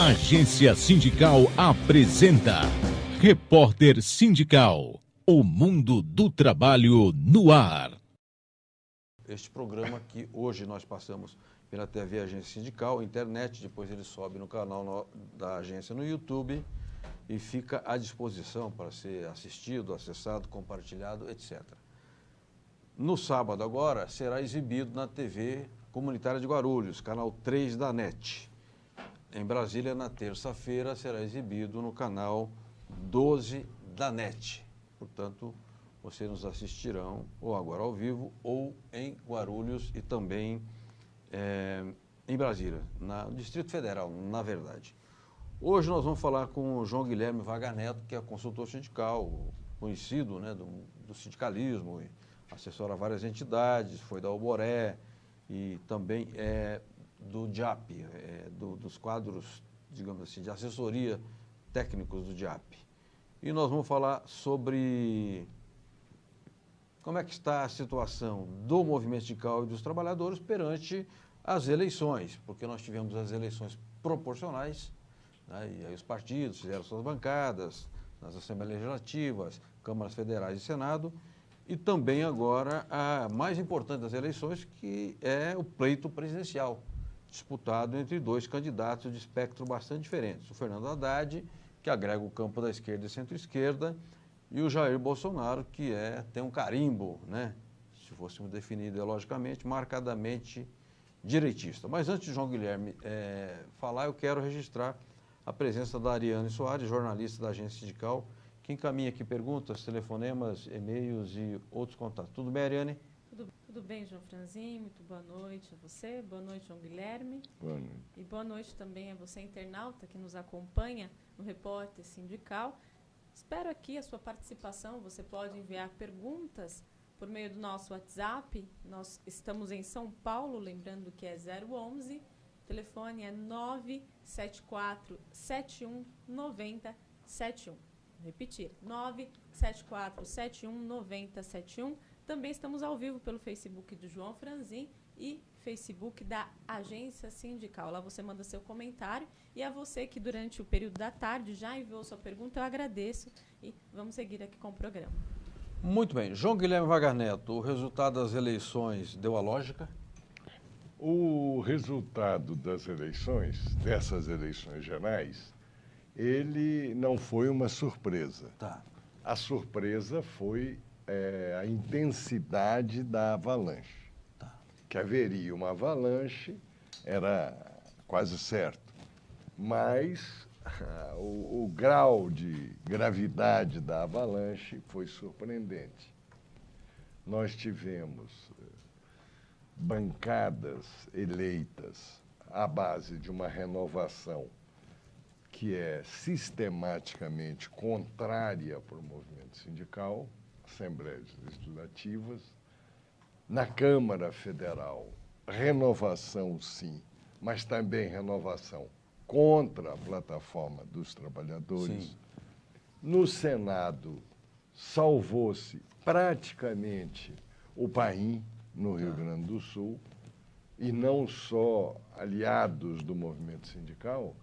Agência Sindical apresenta Repórter Sindical, o mundo do trabalho no ar. Este programa que hoje nós passamos pela TV Agência Sindical, internet, depois ele sobe no canal da agência no YouTube e fica à disposição para ser assistido, acessado, compartilhado, etc. No sábado agora será exibido na TV Comunitária de Guarulhos, canal 3 da NET. Em Brasília, na terça-feira, será exibido no canal 12 da NET. Portanto, vocês nos assistirão ou agora ao vivo ou em Guarulhos e também em Brasília, no Distrito Federal, na verdade. Hoje nós vamos falar com o João Guilherme Vagar Neto, que é consultor sindical, conhecido, né, do sindicalismo, e assessora várias entidades, foi da Alboré e também do DIAP, dos quadros, digamos assim, de assessoria técnicos do DIAP. E nós vamos falar sobre como é que está a situação do movimento sindical e dos trabalhadores perante as eleições, porque nós tivemos as eleições proporcionais, né, e aí os partidos fizeram suas bancadas nas Assembleias Legislativas, Câmaras Federais e Senado, e também agora a mais importante das eleições, que é o pleito presidencial, disputado entre dois candidatos de espectro bastante diferentes. O Fernando Haddad, que agrega o campo da esquerda e centro-esquerda, e o Jair Bolsonaro, que tem um carimbo, né, se fôssemos definir ideologicamente, marcadamente direitista. Mas antes de João Guilherme falar, eu quero registrar a presença da Ariane Soares, jornalista da Agência Sindical, que encaminha aqui perguntas, telefonemas, e-mails e outros contatos. Tudo bem, Ariane? Tudo bem, João Franzin, muito boa noite a você, boa noite, João Guilherme. Boa noite. E boa noite também a você, internauta, que nos acompanha no Repórter Sindical. Espero aqui a sua participação, você pode enviar perguntas por meio do nosso WhatsApp. Nós estamos em São Paulo, lembrando que é 011, o telefone é 974 71 90 71. Vou repetir, 974 71 90 71. Também estamos ao vivo pelo Facebook do João Franzin e Facebook da Agência Sindical. Lá você manda seu comentário. E a você que durante o período da tarde já enviou sua pergunta, eu agradeço. E vamos seguir aqui com o programa. Muito bem. João Guilherme Vagar Neto, o resultado das eleições deu a lógica? O resultado das eleições, dessas eleições gerais, ele não foi uma surpresa. Tá. A surpresa foi a intensidade da avalanche. Tá. Que haveria uma avalanche era quase certo, mas o grau de gravidade da avalanche foi surpreendente. Nós tivemos bancadas eleitas à base de uma renovação que é sistematicamente contrária para o movimento sindical, assembleias legislativas. Na Câmara Federal, renovação sim, mas também renovação contra a plataforma dos trabalhadores. Sim. No Senado, salvou-se praticamente o PAIN, no Rio Grande do Sul, e não só aliados do movimento sindical,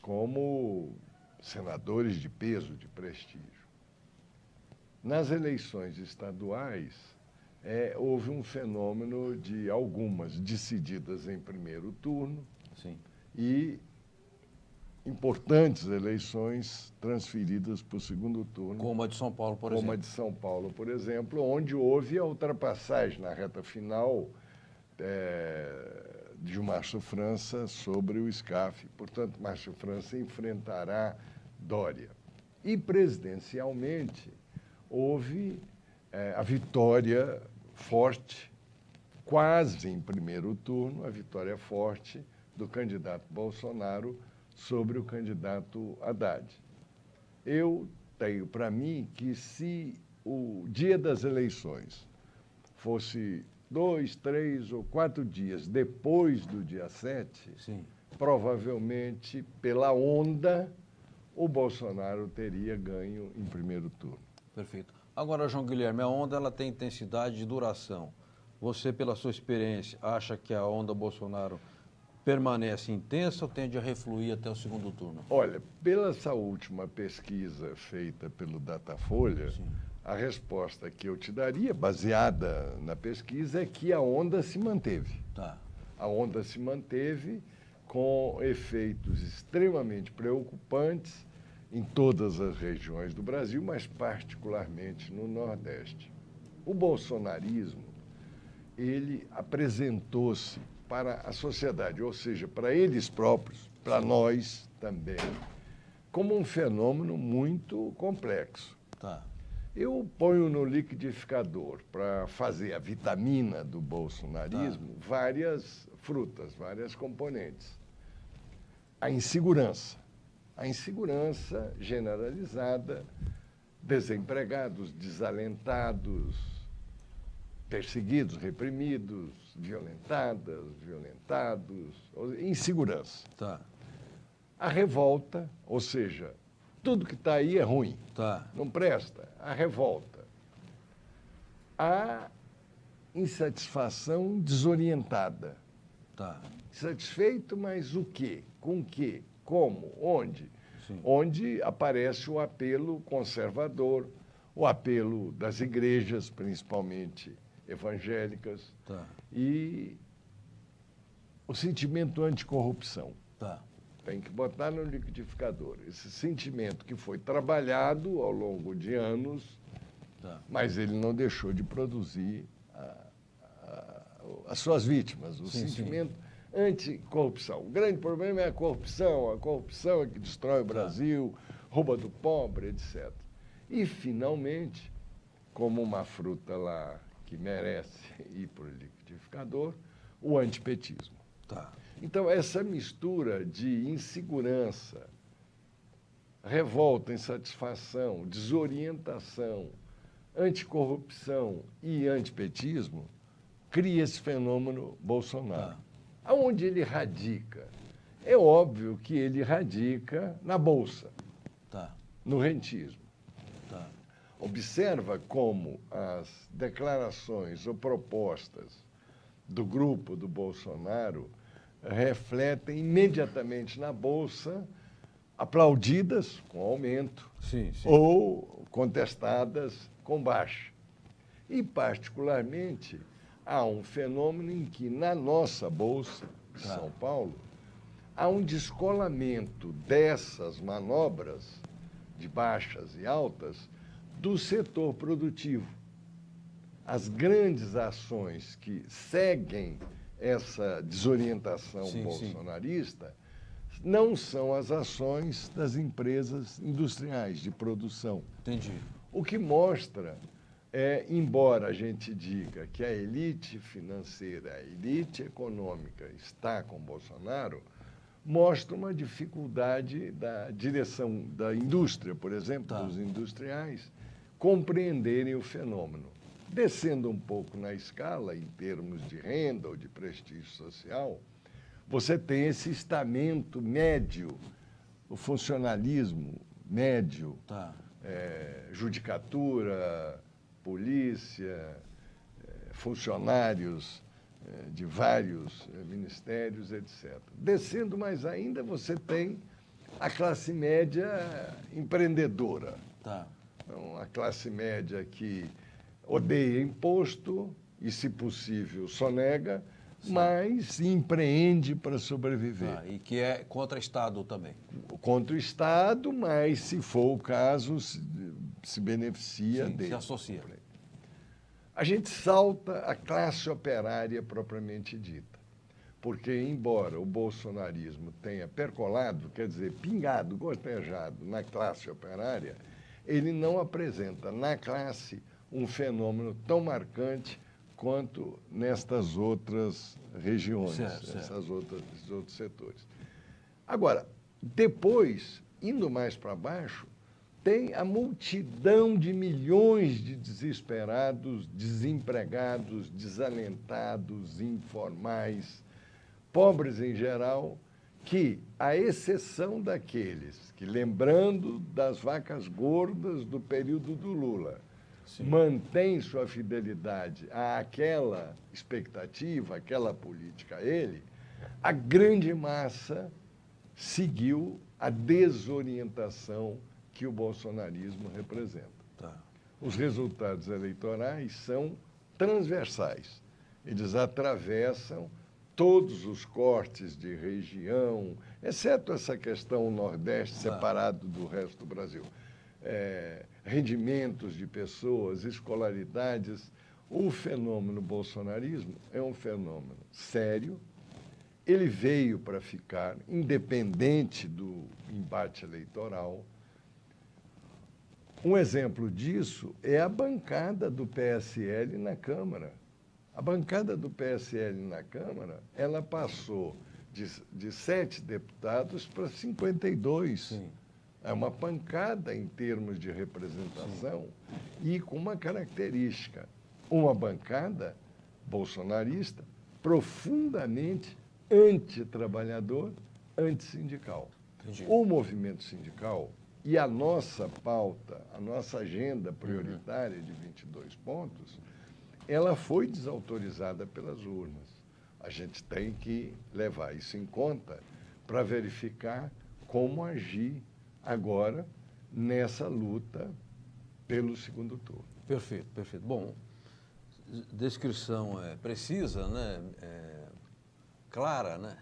como senadores de peso, de prestígio. Nas eleições estaduais, houve um fenômeno de algumas decididas em primeiro turno. Sim. E importantes eleições transferidas para o segundo turno. Como a de São Paulo, por Como exemplo. a de São Paulo, por exemplo, onde houve a ultrapassagem na reta final de Márcio França sobre o SCAF. Portanto, Márcio França enfrentará Dória. E, presidencialmente, houve a vitória forte, quase em primeiro turno, a vitória forte do candidato Bolsonaro sobre o candidato Haddad. Eu tenho para mim que se o dia das eleições fosse 2, 3 ou 4 dias depois do dia 7, Sim. provavelmente, pela onda, o Bolsonaro teria ganho em primeiro turno. Perfeito. Agora, João Guilherme, a onda ela tem intensidade e duração. Você, pela sua experiência, acha que a onda Bolsonaro permanece intensa ou tende a refluir até o segundo turno? Olha, pela essa última pesquisa feita pelo Datafolha, Sim. a resposta que eu te daria, baseada na pesquisa, é que a onda se manteve. Tá. A onda se manteve com efeitos extremamente preocupantes em todas as regiões do Brasil, mas particularmente no Nordeste. O bolsonarismo, ele apresentou-se para a sociedade, ou seja, para eles próprios, para nós também, como um fenômeno muito complexo. Tá. Eu ponho no liquidificador, para fazer a vitamina do bolsonarismo, várias frutas, várias componentes. A insegurança generalizada, desempregados, desalentados, perseguidos, reprimidos, violentados, insegurança. Tá. A revolta, ou seja, tudo que está aí é ruim, Tá. não presta. A revolta. A insatisfação desorientada. Tá. Satisfeito, mas o quê? Com o quê? Como? Onde? Sim. Onde aparece o apelo conservador, o apelo das igrejas, principalmente evangélicas, Tá. e o sentimento anticorrupção. Tá. Tem que botar no liquidificador. Esse sentimento que foi trabalhado ao longo de anos, Tá. mas ele não deixou de produzir as suas vítimas, o Sim, sentimento anticorrupção. O grande problema é a corrupção é que destrói o Brasil, rouba do pobre, etc. E, finalmente, como uma fruta lá que merece ir para o liquidificador, o antipetismo. Tá. Então, essa mistura de insegurança, revolta, insatisfação, desorientação, anticorrupção e antipetismo cria esse fenômeno Bolsonaro. Tá. Aonde ele radica? É óbvio que ele radica na Bolsa, Tá. no rentismo. Tá. Observa como as declarações ou propostas do grupo do Bolsonaro refletem imediatamente na Bolsa, aplaudidas com aumento Sim, sim. ou contestadas com baixa. E, particularmente, há um fenômeno em que, na nossa Bolsa de Tá. São Paulo, há um descolamento dessas manobras de baixas e altas do setor produtivo. As grandes ações que seguem essa desorientação Sim, bolsonarista não são as ações das empresas industriais de produção. Entendi. O que mostra embora a gente diga que a elite financeira, a elite econômica está com Bolsonaro, mostra uma dificuldade da direção da indústria, por exemplo, Tá. dos industriais, compreenderem o fenômeno. Descendo um pouco na escala, em termos de renda ou de prestígio social, você tem esse estamento médio, o funcionalismo médio, Tá. judicatura, polícia, funcionários de vários ministérios, etc. Descendo mais ainda, você tem a classe média empreendedora. Tá. Então, a classe média que odeia imposto e, se possível, sonega, mas empreende para sobreviver. Tá. E que é contra Estado também. Contra o Estado, mas, se for o caso, se beneficia Sim, dele. se associa. A gente salta a classe operária propriamente dita, porque, embora o bolsonarismo tenha percolado, quer dizer, pingado, gotejado na classe operária, ele não apresenta na classe um fenômeno tão marcante quanto nestas outras regiões, Certo. esses outros setores. Agora, depois, indo mais para baixo, tem a multidão de milhões de desesperados, desempregados, desalentados, informais, pobres em geral, que, à exceção daqueles que, lembrando das vacas gordas do período do Lula, mantém sua fidelidade àquela expectativa, àquela política a ele, A grande massa seguiu a desorientação que o bolsonarismo representa. Tá. Os resultados eleitorais são transversais. Eles atravessam todos os cortes de região, exceto essa questão Nordeste separado do resto do Brasil. Rendimentos de pessoas, escolaridades. O fenômeno bolsonarismo é um fenômeno sério. Ele veio para ficar, independente do embate eleitoral. Um exemplo disso é a bancada do PSL na Câmara. A bancada do PSL na Câmara, ela passou de 7 deputados para 52. Sim. É uma pancada em termos de representação. Sim. E com uma característica, uma bancada bolsonarista profundamente antitrabalhador, antissindical. Entendi. O movimento sindical e a nossa pauta, a nossa agenda prioritária de 22 pontos, ela foi desautorizada pelas urnas. A gente tem que levar isso em conta para verificar como agir agora nessa luta pelo segundo turno. Perfeito, perfeito. Bom, descrição precisa, né? Clara, né?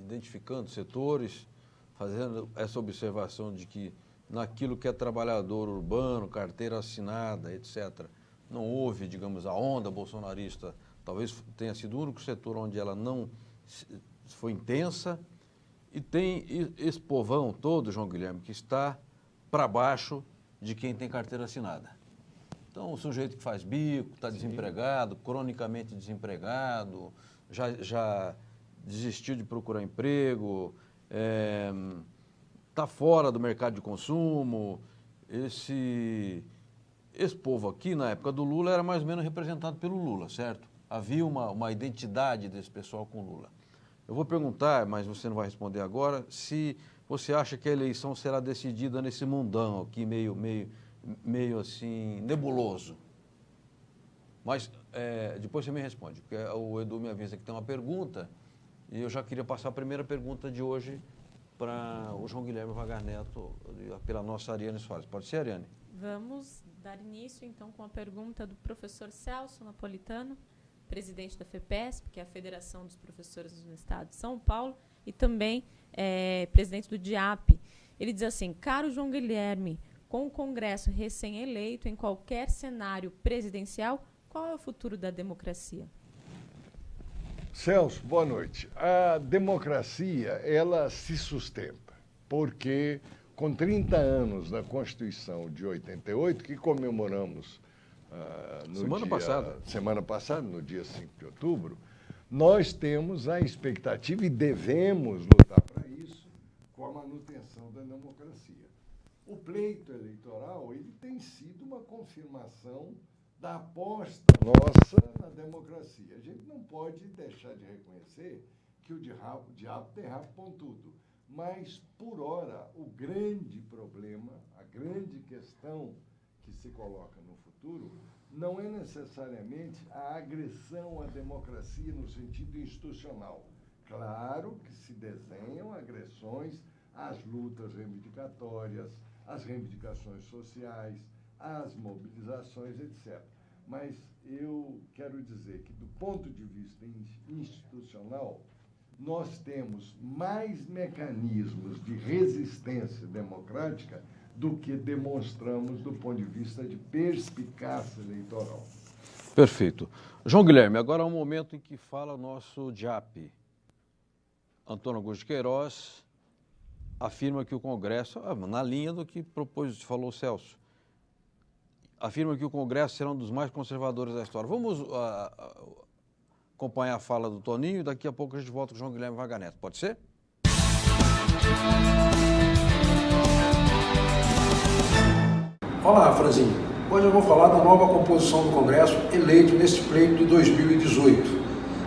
Identificando setores, fazendo essa observação de que naquilo que é trabalhador urbano, carteira assinada, etc., não houve, digamos, a onda bolsonarista, talvez tenha sido o único setor onde ela não foi intensa, e tem esse povão todo, João Guilherme, que está para baixo de quem tem carteira assinada. Então, o sujeito que faz bico, está desempregado, cronicamente desempregado, já desistiu de procurar emprego, está fora do mercado de consumo. Esse povo aqui, na época do Lula, era mais ou menos representado pelo Lula, certo? Havia uma identidade desse pessoal com o Lula. Eu vou perguntar, mas você não vai responder agora, se você acha que a eleição será decidida nesse mundão aqui, meio assim, nebuloso. Mas depois você me responde, porque o Edu me avisa que tem uma pergunta, e eu já queria passar a primeira pergunta de hoje para o João Guilherme Wagner Neto, pela nossa Ariane Soares. Pode ser, Ariane? Vamos dar início, então, com a pergunta do professor Celso Napolitano, presidente da FEPESP, que é a Federação dos Professores do Estado de São Paulo, e também presidente do DIAP. Ele diz assim: caro João Guilherme, com o Congresso recém-eleito, em qualquer cenário presidencial, qual é o futuro da democracia? Celso, boa noite. A democracia, ela se sustenta, porque com 30 anos da Constituição de 88, que comemoramos semana passada, no dia 5 de outubro, nós temos a expectativa e devemos lutar para isso com a manutenção da democracia. O pleito eleitoral, ele tem sido uma confirmação da aposta nossa na democracia. A gente não pode deixar de reconhecer que o diabo tem rabo pontudo. Mas, por hora, o grande problema, a grande questão que se coloca no futuro, não é necessariamente a agressão à democracia no sentido institucional. Claro que se desenham agressões às lutas reivindicatórias, às reivindicações sociais, às mobilizações, etc. Mas eu quero dizer que, do ponto de vista institucional, nós temos mais mecanismos de resistência democrática do que demonstramos do ponto de vista de perspicácia eleitoral. Perfeito. João Guilherme, agora é um momento em que fala nosso DIAP. Antônio Augusto de Queiroz afirma que o Congresso, na linha do que falou o Celso, afirma que o Congresso será um dos mais conservadores da história. Vamos acompanhar a fala do Toninho e daqui a pouco a gente volta com o João Guilherme Wagner Neto. Pode ser? Olá, Franzinho. Hoje eu vou falar da nova composição do Congresso eleito neste pleito de 2018.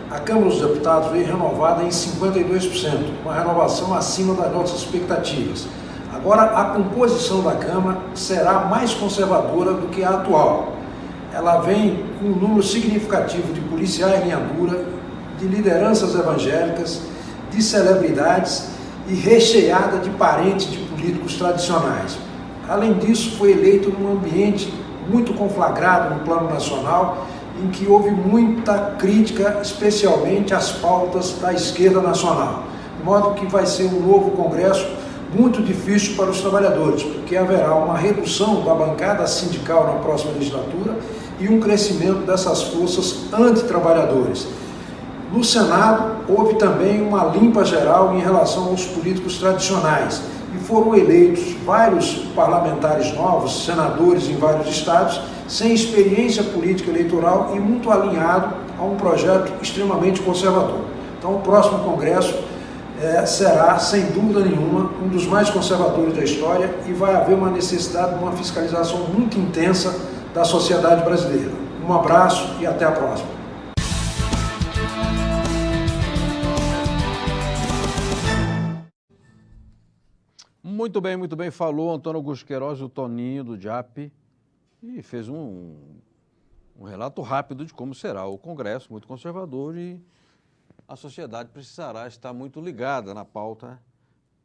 A Câmara dos Deputados veio renovada em 52%, uma renovação acima das nossas expectativas. Agora, a composição da Câmara será mais conservadora do que a atual. Ela vem com um número significativo de policiais em linha dura, de lideranças evangélicas de celebridades e recheada de parentes de políticos tradicionais. Além disso, foi eleito num ambiente muito conflagrado no plano nacional, em que houve muita crítica, especialmente às pautas da esquerda nacional. De modo que vai ser um novo Congresso muito difícil para os trabalhadores, porque haverá uma redução da bancada sindical na próxima legislatura e um crescimento dessas forças antitrabalhadoras. No Senado, houve também uma limpa geral em relação aos políticos tradicionais e foram eleitos vários parlamentares novos, senadores em vários estados, sem experiência política eleitoral e muito alinhado a um projeto extremamente conservador. Então, o próximo Congresso será, sem dúvida nenhuma, um dos mais conservadores da história e vai haver uma necessidade de uma fiscalização muito intensa da sociedade brasileira. Um abraço e até a próxima. Muito bem, falou Antônio Augusto Queiroz, o Toninho do JAP, e fez um relato rápido de como será o Congresso, muito conservador, e a sociedade precisará estar muito ligada na pauta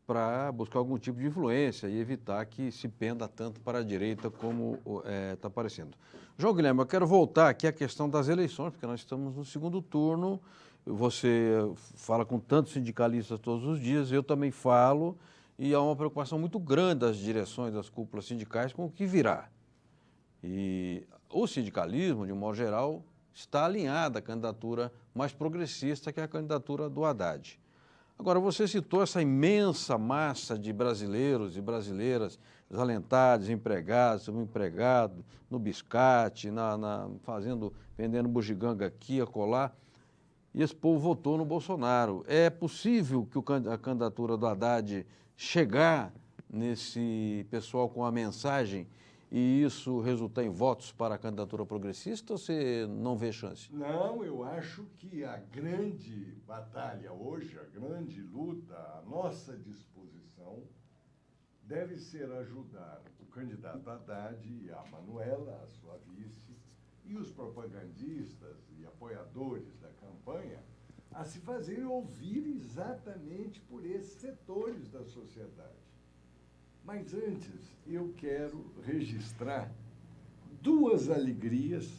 para buscar algum tipo de influência e evitar que se penda tanto para a direita como está aparecendo. João Guilherme, eu quero voltar aqui à questão das eleições, porque nós estamos no segundo turno, você fala com tantos sindicalistas todos os dias, eu também falo, e há uma preocupação muito grande das direções das cúpulas sindicais com o que virá. E o sindicalismo, de um modo geral, está alinhado à candidatura mais progressista, que é a candidatura do Haddad. Agora, você citou essa imensa massa de brasileiros e brasileiras desalentados, empregados, subempregados, no biscate, vendendo bugiganga aqui, acolá, e esse povo votou no Bolsonaro. É possível que a candidatura do Haddad chegar nesse pessoal com a mensagem e isso resultar em votos para a candidatura progressista, ou você não vê chance? Não, eu acho que a grande batalha hoje, a grande luta, a nossa disposição, deve ser ajudar o candidato Haddad e a Manuela, a sua vice, e os propagandistas e apoiadores da campanha a se fazerem ouvir exatamente por esses setores da sociedade. Mas antes, eu quero registrar duas alegrias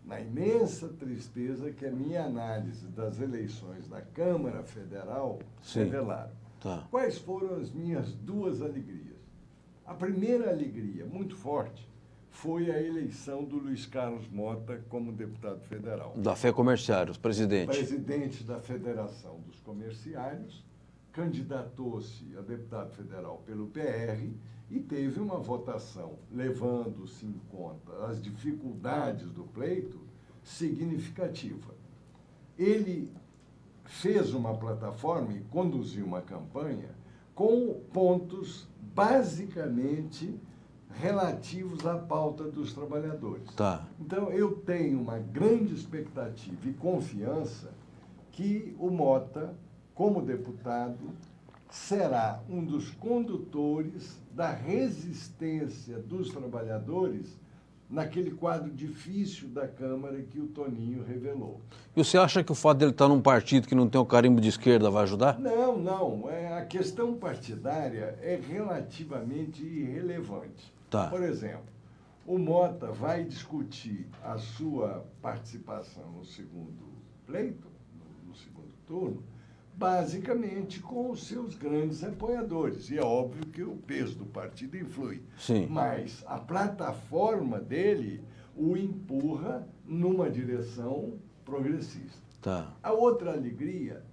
na imensa tristeza que a minha análise das eleições da Câmara Federal revelaram. Tá. Quais foram as minhas duas alegrias? A primeira alegria, muito forte, foi a eleição do Luiz Carlos Mota como deputado federal. Da Fé Comerciários, presidente. Presidente da Federação dos Comerciários, candidatou-se a deputado federal pelo PR e teve uma votação, levando-se em conta as dificuldades do pleito, significativa. Ele fez uma plataforma e conduziu uma campanha com pontos basicamente relativos à pauta dos trabalhadores. Tá. Então, eu tenho uma grande expectativa e confiança que o Mota, como deputado, será um dos condutores da resistência dos trabalhadores naquele quadro difícil da Câmara que o Toninho revelou. E você acha que o fato dele estar num partido que não tem o carimbo de esquerda vai ajudar? Não. A questão partidária é relativamente irrelevante. Tá. Por exemplo, o Mota vai discutir a sua participação no segundo pleito, no segundo turno, basicamente com os seus grandes apoiadores. E é óbvio que o peso do partido influi. Sim. Mas a plataforma dele o empurra numa direção progressista. Tá. A outra alegria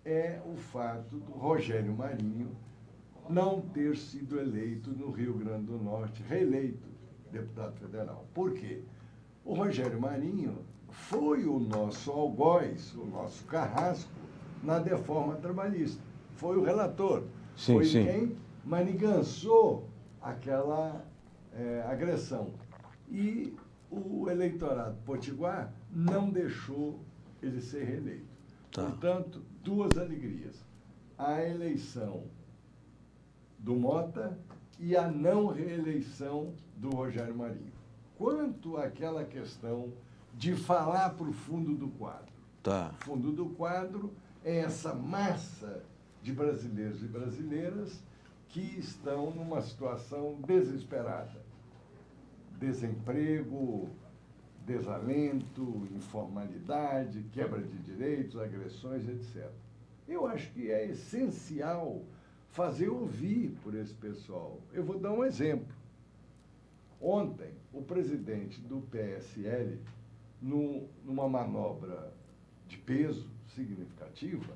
é o fato do Rogério Marinho não ter sido eleito no Rio Grande do Norte, reeleito deputado federal. Por quê? O Rogério Marinho foi o nosso algoz, o nosso carrasco na reforma trabalhista. Foi o relator. Sim, foi sim. quem manigançou aquela agressão. E o eleitorado potiguar não deixou ele ser reeleito. Tá. Portanto, duas alegrias. A eleição do Mota e a não reeleição do Rogério Marinho. Quanto àquela questão de falar para o fundo do quadro. Tá. O fundo do quadro é essa massa de brasileiros e brasileiras que estão numa situação desesperada. Desemprego, desalento, informalidade, quebra de direitos, agressões, etc. Eu acho que é essencial fazer ouvir por esse pessoal. Eu vou dar um exemplo. Ontem, o presidente do PSL, numa manobra de peso significativa,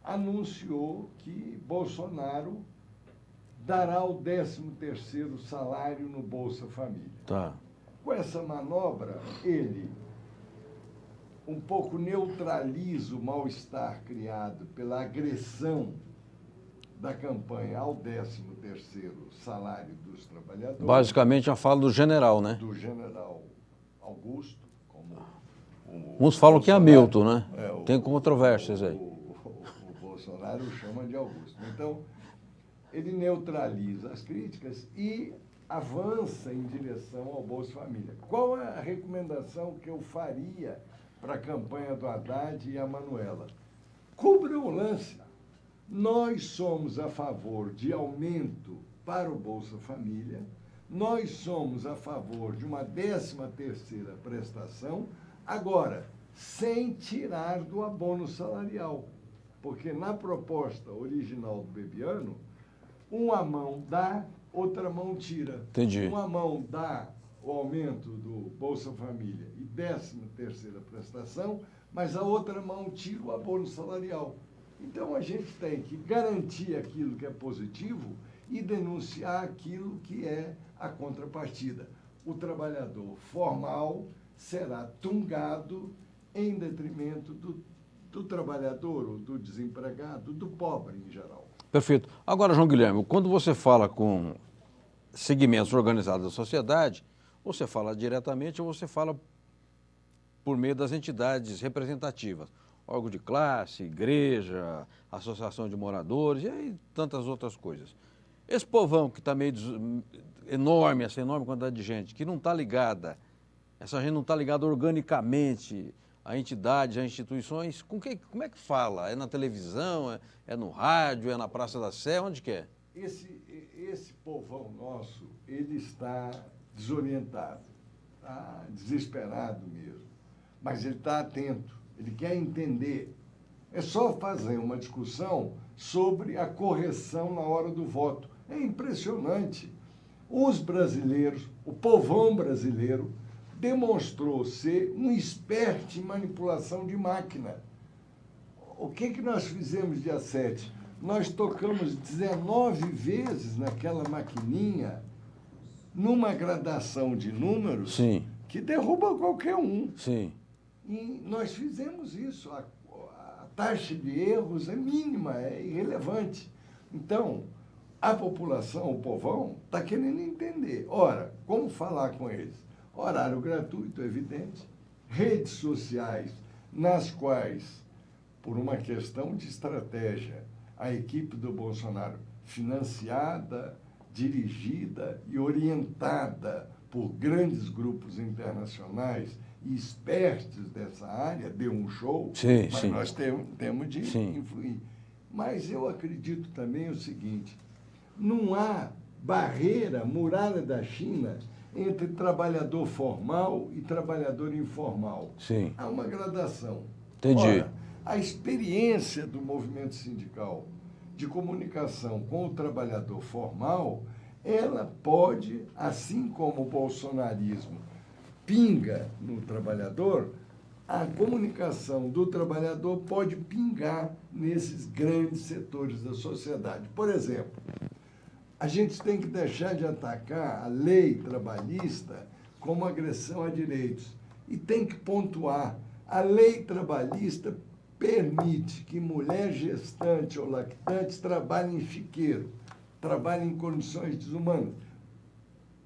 anunciou que Bolsonaro dará o 13º salário no Bolsa Família. Tá. Com essa manobra, ele um pouco neutraliza o mal-estar criado pela agressão da campanha ao 13º salário dos trabalhadores. Basicamente, a fala do general, né? Do general Augusto, como Uns falam que é Hamilton, né? É, Tem controvérsias aí. O Bolsonaro o chama de Augusto. Então, ele neutraliza as críticas e avança em direção ao Bolsa Família. Qual é a recomendação que eu faria para a campanha do Haddad e a Manuela? Cubra o lance. Nós somos a favor de aumento para o Bolsa Família, nós somos a favor de uma 13ª prestação, agora, sem tirar do abono salarial. Porque na proposta original do Bebiano, uma mão dá, outra mão tira. Entendi. Uma mão dá o aumento do Bolsa Família e 13ª prestação, mas a outra mão tira o abono salarial. Então, a gente tem que garantir aquilo que é positivo e denunciar aquilo que é a contrapartida. O trabalhador formal será tungado em detrimento do trabalhador, ou do desempregado, do pobre em geral. Perfeito. Agora, João Guilherme, quando você fala com segmentos organizados da sociedade, você fala diretamente ou você fala por meio das entidades representativas? Órgão de classe, igreja, associação de moradores e aí tantas outras coisas. Esse povão que está meio enorme, essa enorme quantidade de gente, que não está ligada, essa gente não está ligada organicamente a entidades, a instituições, como é que fala? É na televisão, é no rádio, é na Praça da Sé, onde que é? Esse povão nosso, ele está desorientado, está desesperado mesmo, mas ele está atento. Ele quer entender. É só fazer uma discussão sobre a correção na hora do voto. É impressionante. Os brasileiros, o povão brasileiro, demonstrou ser um esperto em manipulação de máquina. O que nós fizemos dia 7? Nós tocamos 19 vezes naquela maquininha, numa gradação de números. Sim. Que derruba qualquer um. Sim. E nós fizemos isso. A taxa de erros é mínima, é irrelevante. Então, a população, o povão, está querendo entender. Ora, como falar com eles? Horário gratuito, evidente. Redes sociais, nas quais, por uma questão de estratégia, a equipe do Bolsonaro, financiada, dirigida e orientada por grandes grupos internacionais, expertos dessa área, deu um show, sim, mas sim. nós temos de Sim. influir. Mas eu acredito também o seguinte, não há barreira, muralha da China, entre trabalhador formal e trabalhador informal. Sim. Há uma gradação. Entendi. Ora, a experiência do movimento sindical de comunicação com o trabalhador formal, ela pode, assim como o bolsonarismo pinga no trabalhador, a comunicação do trabalhador pode pingar nesses grandes setores da sociedade. Por exemplo, a gente tem que deixar de atacar a lei trabalhista como agressão a direitos. E tem que pontuar, a lei trabalhista permite que mulher gestante ou lactante trabalhe em chiqueiro, trabalhe em condições desumanas.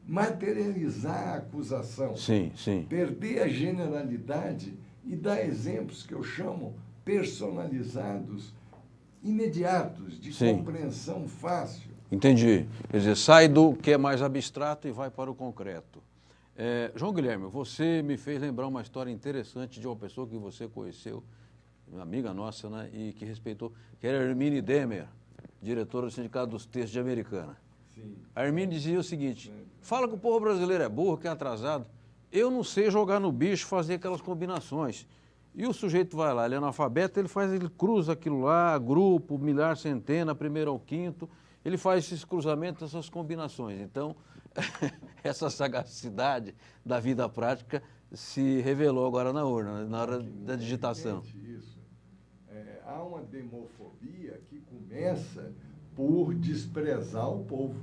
Materializar a acusação, Sim, sim. perder a generalidade e dar exemplos que eu chamo personalizados, imediatos, de Sim. compreensão fácil. Entendi. Quer dizer, sai do que é mais abstrato e vai para o concreto. João Guilherme, você me fez lembrar uma história interessante de uma pessoa que você conheceu, uma amiga nossa, né, e que respeitou, que era a Hermine Demer, diretora do Sindicato dos Textos de Americana. Sim. A Hermine dizia o seguinte: fala que o povo brasileiro é burro, que é atrasado. Eu não sei jogar no bicho, fazer aquelas combinações. E o sujeito vai lá, ele é analfabeto, ele cruza aquilo lá, grupo, milhar, centena, primeiro ao quinto, ele faz esses cruzamentos, essas combinações. Então, essa sagacidade da vida prática se revelou agora na urna, na hora da digitação. Isso. Há uma demofobia que começa por desprezar o povo.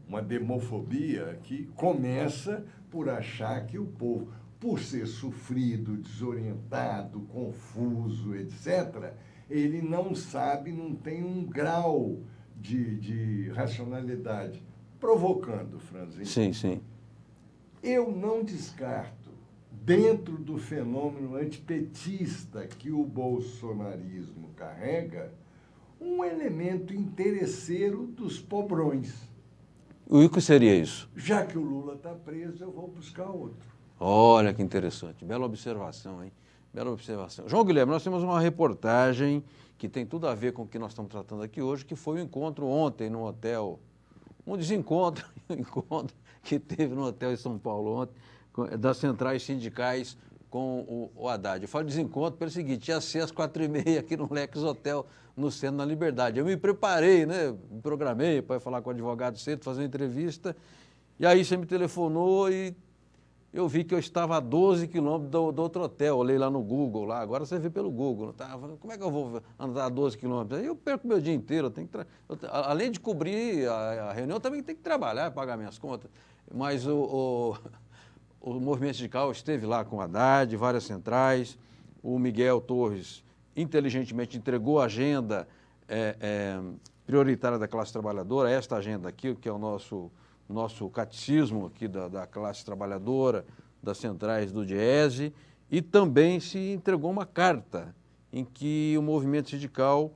Uma demofobia que começa por achar que o povo, por ser sofrido, desorientado, confuso, etc., ele não sabe, não tem um grau de racionalidade, provocando, Franzinho. Sim, sim. Eu não descarto, dentro do fenômeno antipetista que o bolsonarismo carrega, um elemento interesseiro dos pobrões. E o que seria isso? Já que o Lula está preso, eu vou buscar outro. Olha que interessante, bela observação, hein? Bela observação. João Guilherme, nós temos uma reportagem que tem tudo a ver com o que nós estamos tratando aqui hoje, que foi o encontro ontem no hotel, um desencontro, um encontro que teve no hotel em São Paulo ontem, das centrais sindicais com o Haddad. Eu falo desencontro pelo seguinte: ia ser às 4h30 aqui no Lex Hotel, no Centro da Liberdade. Eu me preparei, né? Me programei para falar com o advogado cedo, fazer uma entrevista, e aí você me telefonou e eu vi que eu estava a 12 quilômetros do outro hotel. Olhei lá no Google, lá. Agora você vê pelo Google. Tá? Como é que eu vou andar a 12 quilômetros? Aí eu perco meu dia inteiro. Além de cobrir a reunião, também tem que trabalhar, pagar minhas contas. Mas o movimento sindical esteve lá com o Haddad, várias centrais. O Miguel Torres inteligentemente entregou a agenda prioritária da classe trabalhadora, esta agenda aqui, que é o nosso catecismo aqui da classe trabalhadora, das centrais do Diese, e também se entregou uma carta em que o movimento sindical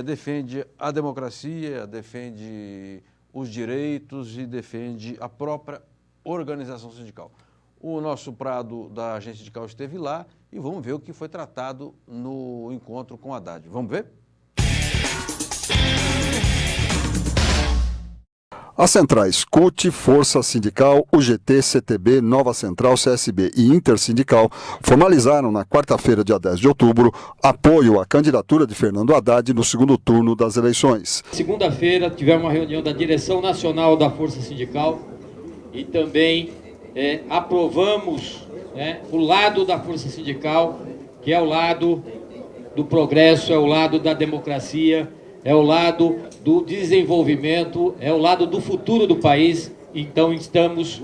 defende a democracia, defende os direitos e defende a própria organização sindical. O nosso Prado da agência sindical esteve lá e vamos ver o que foi tratado no encontro com o Haddad. Vamos ver? As centrais CUT, Força Sindical, UGT, CTB, Nova Central, CSB e Intersindical formalizaram na quarta-feira, dia 10 de outubro, apoio à candidatura de Fernando Haddad no segundo turno das eleições. Segunda-feira tivemos uma reunião da direção nacional da Força Sindical e também aprovamos o lado da Força Sindical, que é o lado do progresso, é o lado da democracia, é o lado do desenvolvimento, é o lado do futuro do país. Então estamos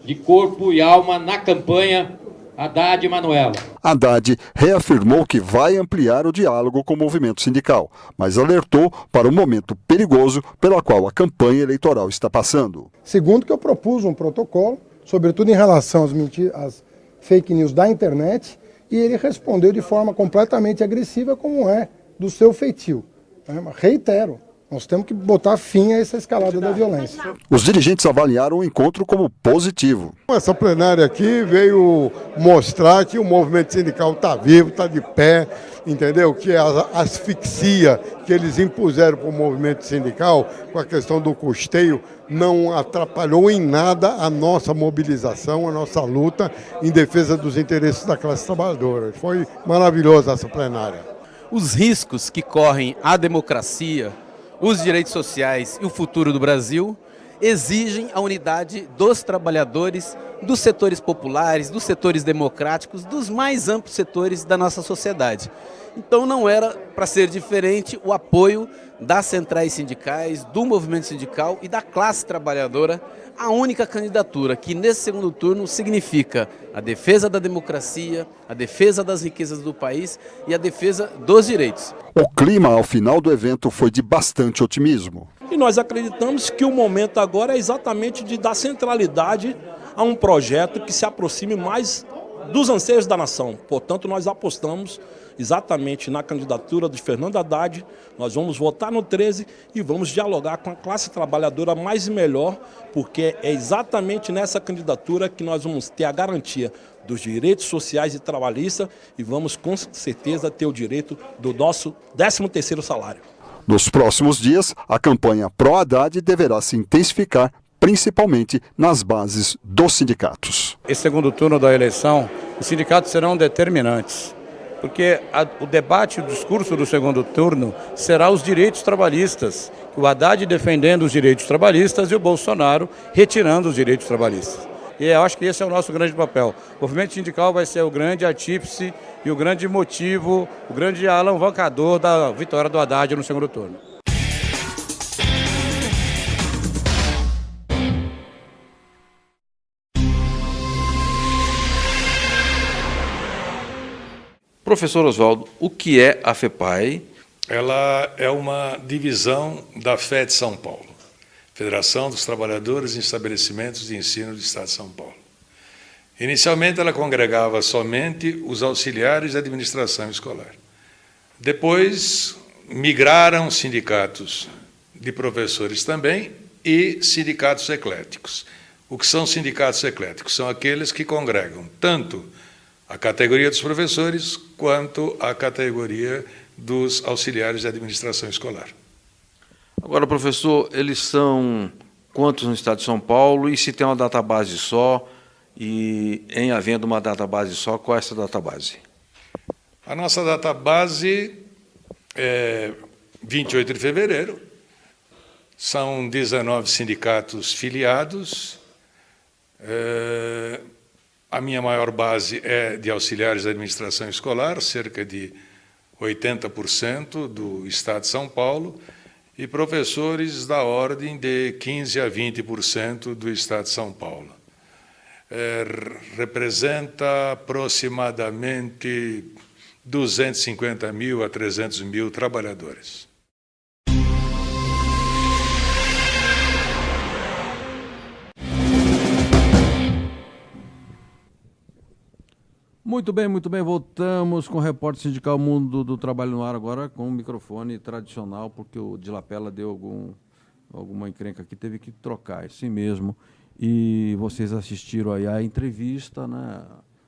de corpo e alma na campanha Haddad e Manoela. Haddad reafirmou que vai ampliar o diálogo com o movimento sindical, mas alertou para o momento perigoso pelo qual a campanha eleitoral está passando. Segundo, que eu propus um protocolo, sobretudo em relação às fake news da internet, e ele respondeu de forma completamente agressiva, como é do seu feitio. Reitero, nós temos que botar fim a essa escalada da violência. Os dirigentes avaliaram o encontro como positivo. Essa plenária aqui veio mostrar que o movimento sindical está vivo, está de pé, entendeu? Que a asfixia que eles impuseram para o movimento sindical, com a questão do custeio, não atrapalhou em nada a nossa mobilização, a nossa luta em defesa dos interesses da classe trabalhadora. Foi maravilhosa essa plenária. Os riscos que correm a democracia, os direitos sociais e o futuro do Brasil exigem a unidade dos trabalhadores, dos setores populares, dos setores democráticos, dos mais amplos setores da nossa sociedade. Então não era para ser diferente o apoio das centrais sindicais, do movimento sindical e da classe trabalhadora, a única candidatura que nesse segundo turno significa a defesa da democracia, a defesa das riquezas do país e a defesa dos direitos. O clima ao final do evento foi de bastante otimismo. E nós acreditamos que o momento agora é exatamente de dar centralidade a um projeto que se aproxime mais dos anseios da nação. Portanto, nós apostamos exatamente na candidatura de Fernando Haddad. Nós vamos votar no 13 e vamos dialogar com a classe trabalhadora mais e melhor, porque é exatamente nessa candidatura que nós vamos ter a garantia dos direitos sociais e trabalhistas e vamos com certeza ter o direito do nosso 13º salário. Nos próximos dias, a campanha pró-Haddad deverá se intensificar, principalmente nas bases dos sindicatos. Esse segundo turno da eleição, os sindicatos serão determinantes, porque o debate, o discurso do segundo turno será os direitos trabalhistas, o Haddad defendendo os direitos trabalhistas e o Bolsonaro retirando os direitos trabalhistas. E eu acho que esse é o nosso grande papel. O movimento sindical vai ser o grande artífice e o grande motivo, o grande alavancador da vitória do Haddad no segundo turno. Professor Oswaldo, o que é a FEPAI? Ela é uma divisão da FED São Paulo, Federação dos Trabalhadores em Estabelecimentos de Ensino do Estado de São Paulo. Inicialmente, ela congregava somente os auxiliares de administração escolar. Depois, migraram sindicatos de professores também e sindicatos ecléticos. O que são sindicatos ecléticos? São aqueles que congregam tanto a categoria dos professores quanto a categoria dos auxiliares de administração escolar. Agora, professor, eles são quantos no estado de São Paulo? E se tem uma database só, e em havendo uma database só, qual é essa database? A nossa database é 28 de fevereiro, são 19 sindicatos filiados. A minha maior base é de auxiliares de administração escolar, cerca de 80% do estado de São Paulo, e professores da ordem de 15% a 20% do estado de São Paulo. Representa aproximadamente 250 mil a 300 mil trabalhadores. Muito bem, voltamos com o Repórter Sindical Mundo do Trabalho no Ar, agora com o microfone tradicional, porque o de Lapela deu alguma encrenca aqui, teve que trocar, assim mesmo. E vocês assistiram aí a entrevista, né?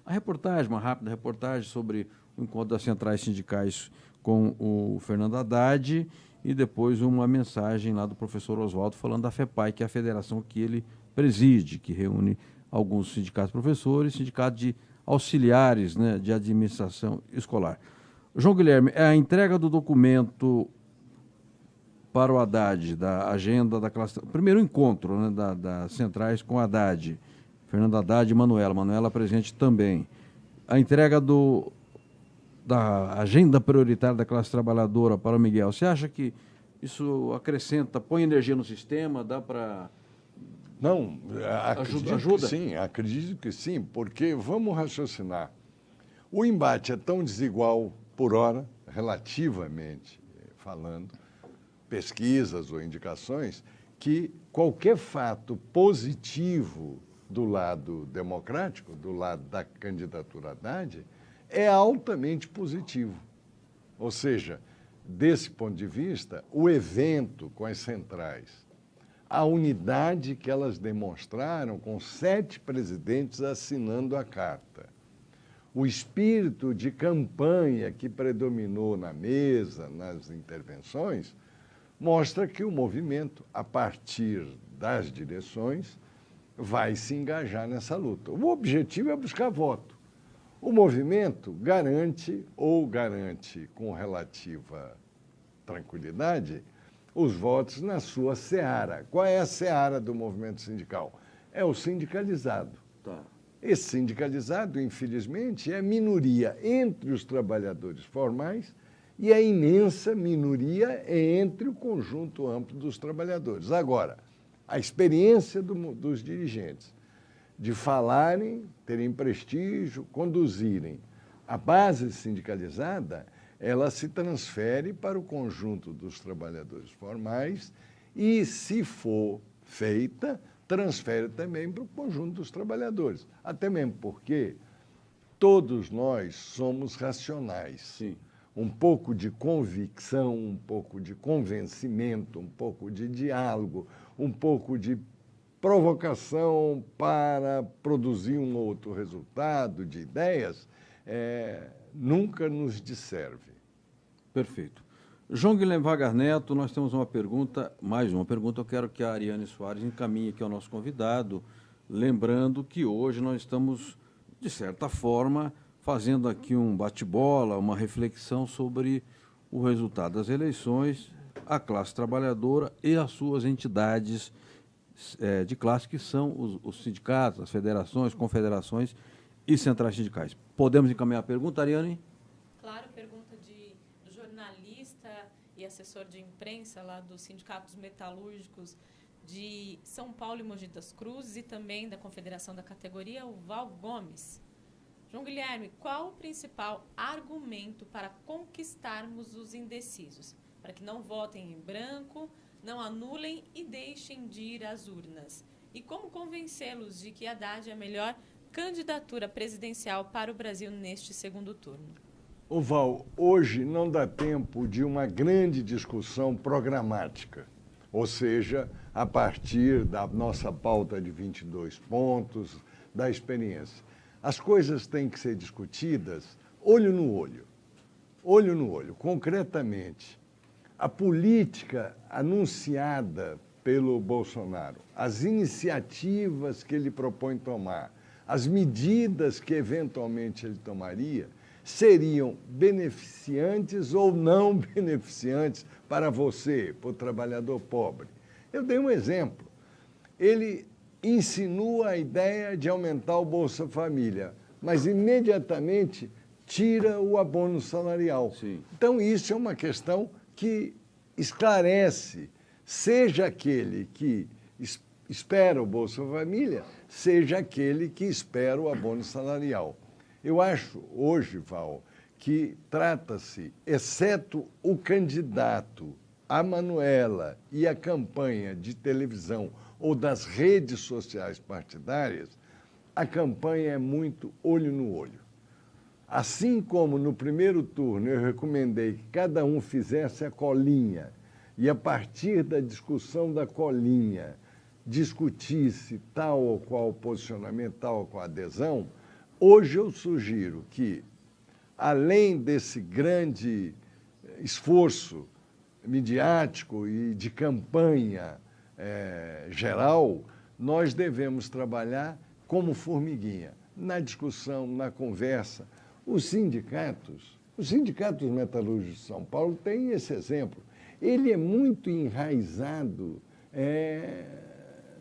A reportagem, uma rápida reportagem sobre o encontro das centrais sindicais com o Fernando Haddad e depois uma mensagem lá do professor Oswaldo falando da FEPAI, que é a federação que ele preside, que reúne alguns sindicatos de professores, sindicatos de auxiliares, né, de administração escolar. João Guilherme, a entrega do documento para o Haddad, da agenda da classe... Primeiro encontro, né, das centrais com o Haddad, Fernando Haddad e Manuela presente também. A entrega da agenda prioritária da classe trabalhadora para o Miguel, você acha que isso acrescenta, põe energia no sistema, dá para... Não, ajuda? Que sim, acredito que sim, porque vamos raciocinar. O embate é tão desigual por hora, relativamente falando, pesquisas ou indicações, que qualquer fato positivo do lado democrático, do lado da candidatura Haddad, é altamente positivo. Ou seja, desse ponto de vista, o evento com as centrais, a unidade que elas demonstraram com 7 presidentes assinando a carta, o espírito de campanha que predominou na mesa, nas intervenções, mostra que o movimento, a partir das direções, vai se engajar nessa luta. O objetivo é buscar voto. O movimento garante com relativa tranquilidade os votos na sua seara. Qual é a seara do movimento sindical? É o sindicalizado. Tá. Esse sindicalizado, infelizmente, é a minoria entre os trabalhadores formais e a imensa minoria entre o conjunto amplo dos trabalhadores. Agora, a experiência dos dirigentes de falarem, terem prestígio, conduzirem a base sindicalizada, ela se transfere para o conjunto dos trabalhadores formais e, se for feita, transfere também para o conjunto dos trabalhadores. Até mesmo porque todos nós somos racionais. Sim. Um pouco de convicção, um pouco de convencimento, um pouco de diálogo, um pouco de provocação para produzir um outro resultado de ideias, nunca nos disserve. Perfeito. João Guilherme Wagner Neto, nós temos uma pergunta, mais uma pergunta, eu quero que a Ariane Soares encaminhe aqui ao nosso convidado, lembrando que hoje nós estamos, de certa forma, fazendo aqui um bate-bola, uma reflexão sobre o resultado das eleições, a classe trabalhadora e as suas entidades de classe, que são os sindicatos, as federações, confederações e centrais sindicais. Podemos encaminhar a pergunta, Ariane? Claro, pergunta do jornalista e assessor de imprensa lá dos sindicatos metalúrgicos de São Paulo e Mogi das Cruzes e também da confederação da categoria, o Val Gomes. João Guilherme, qual o principal argumento para conquistarmos os indecisos? Para que não votem em branco, não anulem e deixem de ir às urnas? E como convencê-los de que Haddad é a melhor candidatura presidencial para o Brasil neste segundo turno? Ô Val, hoje não dá tempo de uma grande discussão programática, ou seja, a partir da nossa pauta de 22 pontos, da experiência. As coisas têm que ser discutidas olho no olho, concretamente. A política anunciada pelo Bolsonaro, as iniciativas que ele propõe tomar, as medidas que eventualmente ele tomaria, seriam beneficiantes ou não beneficiantes para você, para o trabalhador pobre. Eu dei um exemplo. Ele insinua a ideia de aumentar o Bolsa Família, mas imediatamente tira o abono salarial. Sim. Então, isso é uma questão que esclarece, seja aquele que espera o Bolsa Família, seja aquele que espera o abono salarial. Eu acho hoje, Val, que trata-se, exceto o candidato, a Manuela e a campanha de televisão ou das redes sociais partidárias, a campanha é muito olho no olho. Assim como no primeiro turno eu recomendei que cada um fizesse a colinha e, a partir da discussão da colinha, discutisse tal ou qual posicionamento, tal ou qual adesão, hoje eu sugiro que, além desse grande esforço midiático e de campanha geral, nós devemos trabalhar como formiguinha, na discussão, na conversa. Os sindicatos metalúrgicos de São Paulo têm esse exemplo. Ele é muito enraizado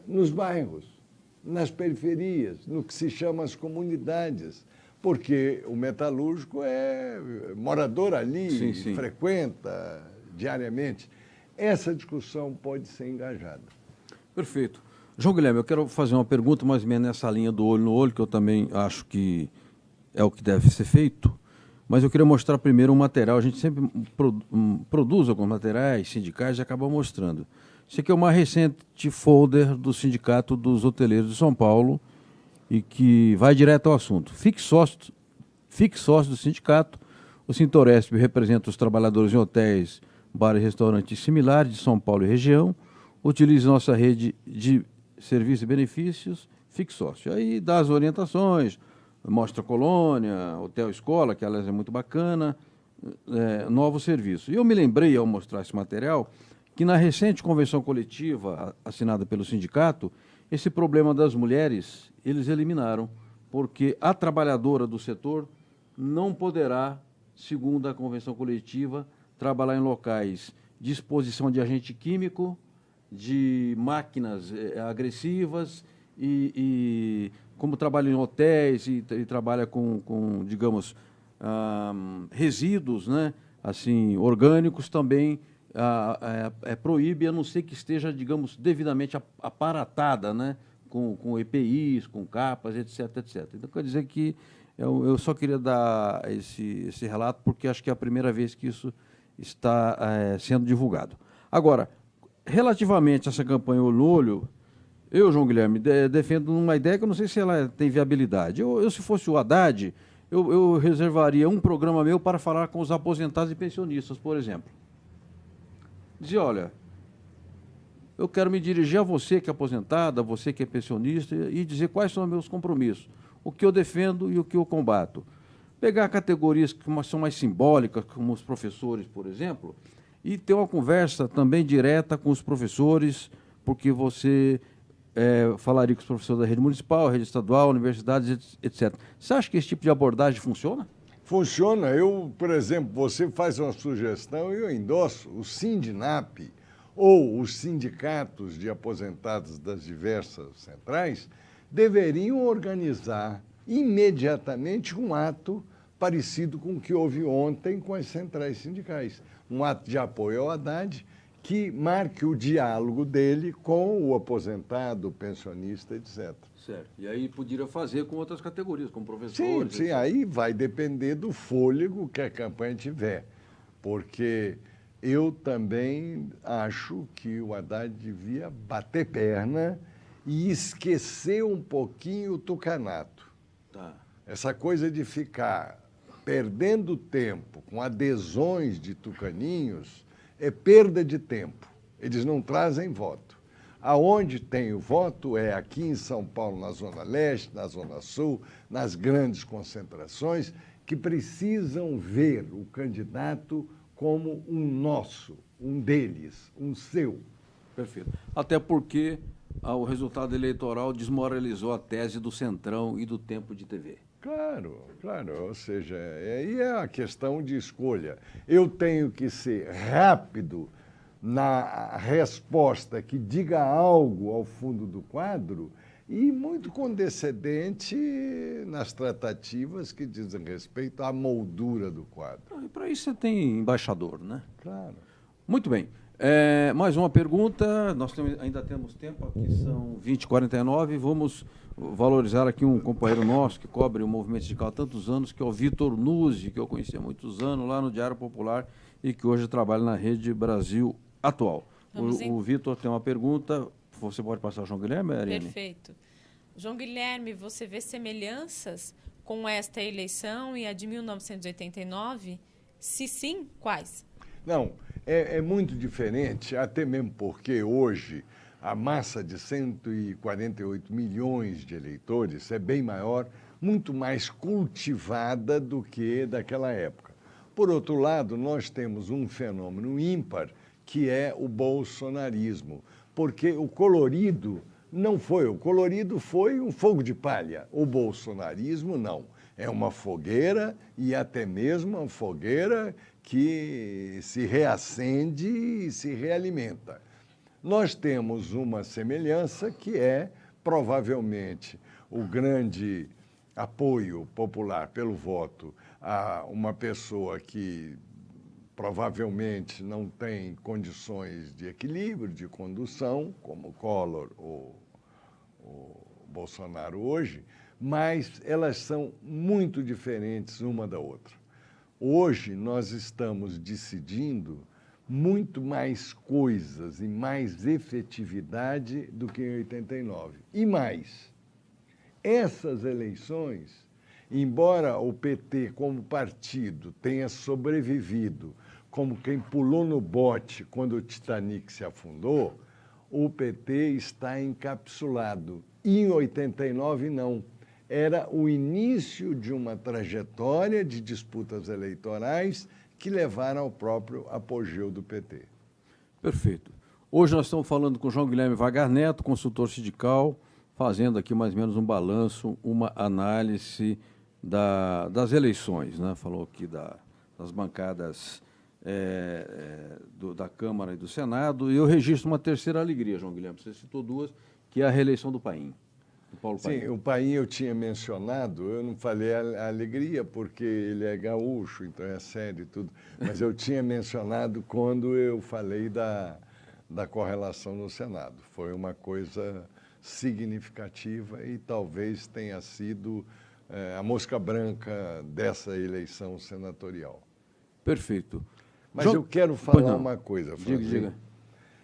nos bairros, nas periferias, no que se chama as comunidades, porque o metalúrgico é morador ali, sim. frequenta diariamente. Essa discussão pode ser engajada. Perfeito. João Guilherme, eu quero fazer uma pergunta mais ou menos nessa linha do olho no olho, que eu também acho que é o que deve ser feito, mas eu queria mostrar primeiro um material. A gente sempre produz alguns materiais sindicais e acaba mostrando. Esse aqui é o mais recente folder do Sindicato dos Hoteleiros de São Paulo e que vai direto ao assunto. Fique sócio do sindicato. O Sintoresp representa os trabalhadores em hotéis, bares e restaurantes similares de São Paulo e região. Utilize nossa rede de serviços e benefícios, fique sócio. Aí dá as orientações, mostra a colônia, hotel escola, que aliás é muito bacana, novos serviços. E eu me lembrei, ao mostrar esse material, que na recente convenção coletiva assinada pelo sindicato, esse problema das mulheres eles eliminaram, porque a trabalhadora do setor não poderá, segundo a convenção coletiva, trabalhar em locais de exposição de agente químico, de máquinas agressivas e como trabalha em hotéis e trabalha com digamos, resíduos, né, assim, orgânicos, também proíbe, a não ser que esteja, digamos, devidamente aparatada, né, com EPIs, com capas, etc, etc. Então, quer dizer que eu só queria dar esse relato, porque acho que é a primeira vez que isso está sendo divulgado. Agora, relativamente a essa campanha olho no olho, eu, João Guilherme, defendo uma ideia que eu não sei se ela tem viabilidade. Eu se fosse o Haddad, eu reservaria um programa meu para falar com os aposentados e pensionistas, por exemplo. Dizer, olha, eu quero me dirigir a você que é aposentado, a você que é pensionista, e dizer quais são os meus compromissos, o que eu defendo e o que eu combato. Pegar categorias que são mais simbólicas, como os professores, por exemplo, e ter uma conversa também direta com os professores, porque você falaria com os professores da rede municipal, rede estadual, universidades, etc. Você acha que esse tipo de abordagem funciona? Funciona. Eu, por exemplo, você faz uma sugestão e eu endosso. O Sindinap ou os sindicatos de aposentados das diversas centrais deveriam organizar imediatamente um ato parecido com o que houve ontem com as centrais sindicais. Um ato de apoio ao Haddad que marque o diálogo dele com o aposentado, o pensionista, etc. Certo. E aí poderia fazer com outras categorias, como professores. Sim, aí vai depender do fôlego que a campanha tiver. Porque eu também acho que o Haddad devia bater perna e esquecer um pouquinho o tucanato. Tá. Essa coisa de ficar perdendo tempo com adesões de tucaninhos é perda de tempo. Eles não trazem voto. Aonde tem o voto é aqui em São Paulo, na Zona Leste, na Zona Sul, nas grandes concentrações, que precisam ver o candidato como um nosso, um deles, um seu. Perfeito. Até porque o resultado eleitoral desmoralizou a tese do Centrão e do tempo de TV. Claro, claro. Ou seja, aí é a questão de escolha. Eu tenho que ser rápido na resposta que diga algo ao fundo do quadro e muito condescendente nas tratativas que dizem respeito à moldura do quadro. E para isso você tem embaixador, né? Claro. Muito bem. Mais uma pergunta, nós ainda temos tempo, aqui são 20h49, vamos valorizar aqui um companheiro nosso que cobre o movimento sindical há tantos anos, que é o Vitor Nuzzi, que eu conheci há muitos anos lá no Diário Popular e que hoje trabalha na Rede Brasil Atual. O Vitor tem uma pergunta, você pode passar ao João Guilherme, Ariane? Perfeito. João Guilherme, você vê semelhanças com esta eleição e a de 1989? Se sim, quais? Não, é muito diferente, até mesmo porque hoje a massa de 148 milhões de eleitores é bem maior, muito mais cultivada do que daquela época. Por outro lado, nós temos um fenômeno ímpar, que é o bolsonarismo, porque o colorido não foi, o colorido foi um fogo de palha, o bolsonarismo não. É uma fogueira e até mesmo uma fogueira que se reacende e se realimenta. Nós temos uma semelhança que é, provavelmente, o grande apoio popular pelo voto a uma pessoa que provavelmente não tem condições de equilíbrio, de condução, como Collor ou Bolsonaro hoje, mas elas são muito diferentes uma da outra. Hoje nós estamos decidindo muito mais coisas e mais efetividade do que em 89. E mais, essas eleições, embora o PT como partido tenha sobrevivido como quem pulou no bote quando o Titanic se afundou, o PT está encapsulado. E em 89 não. Era o início de uma trajetória de disputas eleitorais que levaram ao próprio apogeu do PT. Perfeito. Hoje nós estamos falando com o João Guilherme Wagner Neto, consultor sindical, fazendo aqui mais ou menos um balanço, uma análise das eleições, né? Falou aqui das bancadas da Câmara e do Senado, e eu registro uma terceira alegria, João Guilherme, você citou duas, que é a reeleição do Paim. Paulo Paim. Sim, o Paim eu tinha mencionado, eu não falei a alegria porque ele é gaúcho, então é sério e tudo, mas eu tinha mencionado quando eu falei da correlação no Senado. Foi uma coisa significativa e talvez tenha sido a mosca branca dessa eleição senatorial. Perfeito. Mas eu quero falar uma coisa, Francisco. Diga.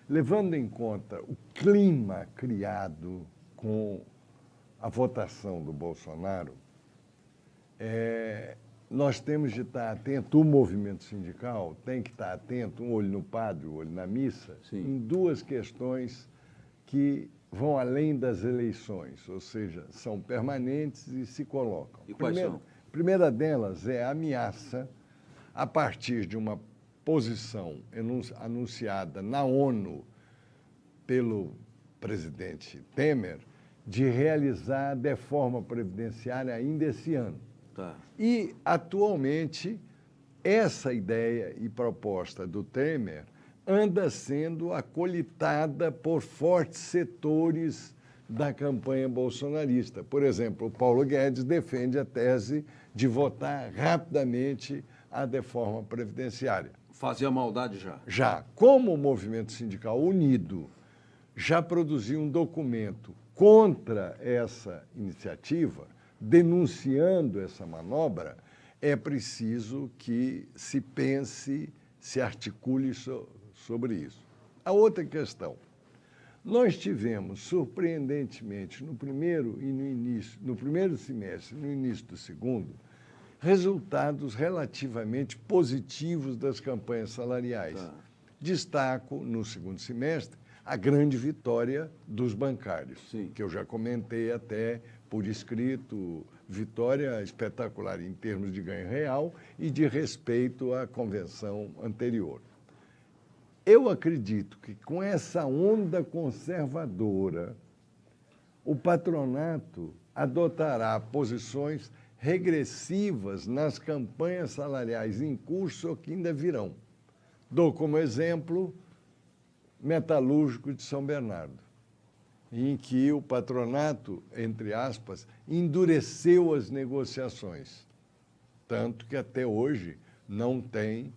Levando em conta o clima criado com a votação do Bolsonaro, nós temos de estar atento, o movimento sindical tem que estar atento, um olho no padre, um olho na missa, em duas questões que vão além das eleições, ou seja, são permanentes e se colocam. E quais são? A primeira delas é a ameaça, a partir de uma posição anunciada na ONU pelo presidente Temer, de realizar a reforma previdenciária ainda esse ano. Tá. E, atualmente, essa ideia e proposta do Temer anda sendo acolitada por fortes setores da campanha bolsonarista. Por exemplo, o Paulo Guedes defende a tese de votar rapidamente a reforma previdenciária. Fazia maldade já? Já. Como o movimento sindical unido já produziu um documento contra essa iniciativa, denunciando essa manobra, é preciso que se pense, se articule sobre isso. A outra questão. Nós tivemos, surpreendentemente, no primeiro semestre, no início do segundo, resultados relativamente positivos das campanhas salariais. Tá. Destaco, no segundo semestre, a grande vitória dos bancários, que eu já comentei até por escrito, vitória espetacular em termos de ganho real e de respeito à convenção anterior. Eu acredito que com essa onda conservadora, o patronato adotará posições regressivas nas campanhas salariais em curso ou que ainda virão. Dou como exemplo metalúrgico de São Bernardo, em que o patronato, entre aspas, endureceu as negociações, tanto que até hoje não tem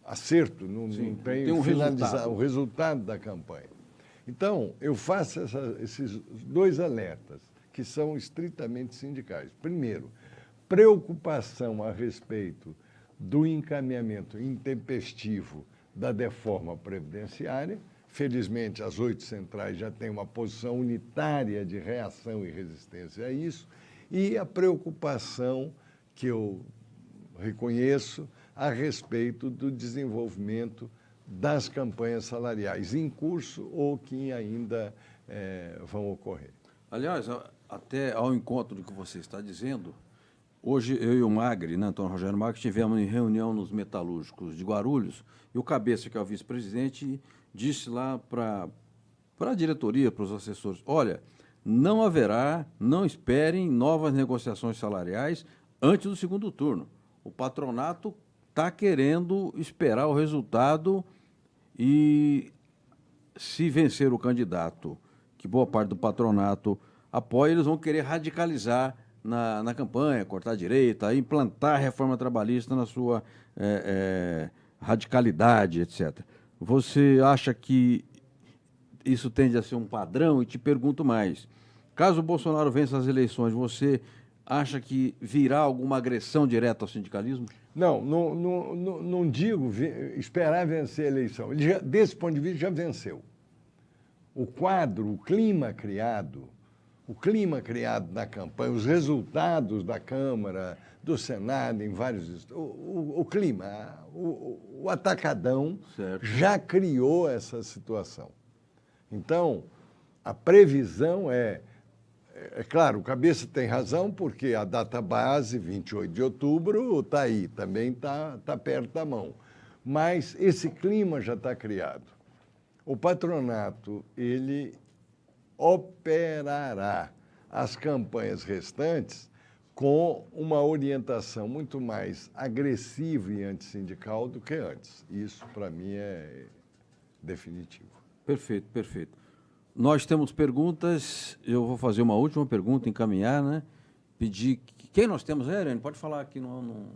acerto, não tem um finalizado o resultado da campanha. Então, eu faço esses dois alertas, que são estritamente sindicais. Primeiro, preocupação a respeito do encaminhamento intempestivo da reforma previdenciária. Felizmente, as 8 centrais já têm uma posição unitária de reação e resistência a isso, e a preocupação que eu reconheço a respeito do desenvolvimento das campanhas salariais em curso ou que ainda vão ocorrer. Aliás, até ao encontro do que você está dizendo, hoje eu e o Magri, né, Antônio Rogério Magri, estivemos em reunião nos metalúrgicos de Guarulhos e o Cabeça, que é o vice-presidente, disse lá para a diretoria, para os assessores, olha, não esperem novas negociações salariais antes do segundo turno. O patronato está querendo esperar o resultado e, se vencer o candidato, que boa parte do patronato apoia, eles vão querer radicalizar na campanha, cortar a direita, implantar a reforma trabalhista na sua radicalidade, etc. Você acha que isso tende a ser um padrão? E te pergunto mais, caso o Bolsonaro vença as eleições, você acha que virá alguma agressão direta ao sindicalismo? Não digo esperar vencer a eleição. Ele desse ponto de vista, já venceu. O quadro, o clima criado na campanha, os resultados da Câmara, do Senado, em vários... O clima, o atacadão já criou essa situação. Então, a previsão é claro, o Cabeça tem razão, porque a data base, 28 de outubro, está aí, também está perto da mão. Mas esse clima já está criado. O patronato, ele operará as campanhas restantes com uma orientação muito mais agressiva e antissindical do que antes. Isso, para mim, é definitivo. Perfeito, perfeito. Nós temos perguntas, eu vou fazer uma última pergunta, encaminhar, né? Pedir... Quem nós temos, Irene? Pode falar aqui no